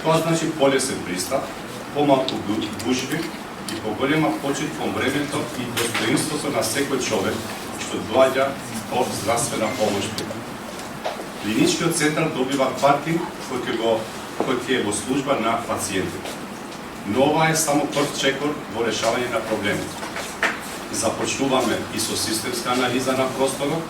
Тоа значи полесен пристап, помалку гужви и поголема почит кон времето и достоинството на секој човек што доаѓа од здравствена помош. Клиничкиот центар добива паркинг кој ќе е во служба на пациентите. Но ова е само прв чекор во решавање на проблемите. Започнуваме и со системска анализа на просторот,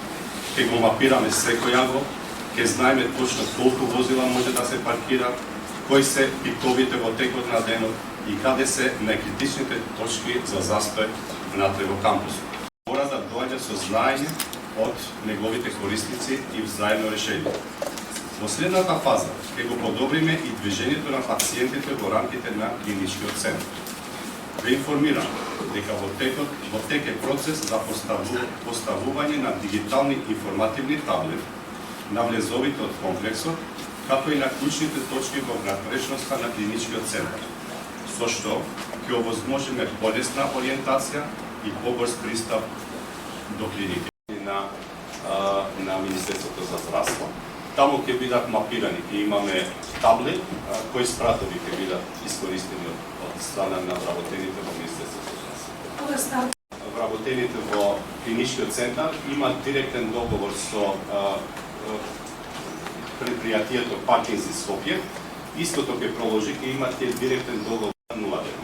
ќе го мапираме секој ангол, ќе знаеме точно колку возила може да се паркираат, кои се пиковите во текот на денот и каде се најкритичните точки за застој внатре во кампусот. Мора да доаѓа со знаење од неговите корисници и взаимно решение. Во следната фаза ќе го подобриме и движењето на пациентите во рамките на клиничкиот центар. Ве информирам дека во тек е процес за поставување на дигитални информативни таблети на влезовите од комплексот, како и на клучните точки во внатрешноста на клиничкиот центар, со што ќе овозможиме полесна ориентација и побрз пристап до клиники на Министерството за здравство. Таму ќе бидат мапирани, ќе имаме таблет кои спратови ќе бидат искористени од страна на вработените во Министерството за здравство. Вработените во клиничкиот центар имаат директен договор со предпријатието Паркинзи Скопје. Истото ќе продолжи, ќе имат директен договор на 0 дена.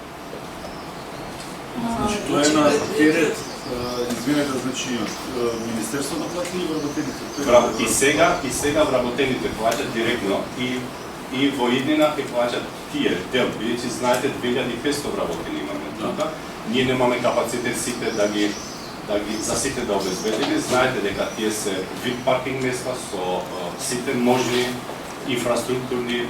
Значи тоа е на терет, извинете, значи Министерството плати и вработените. И сега вработените плаќаат директно и во иднина ќе плаќаат тие дел. Бидејќи знаете 2500 вработени имаме тука. Ние немаме капацитет сите за сите да обезбедиме. Знаете дека тие се вид паркинг места со сите можни инфраструктурни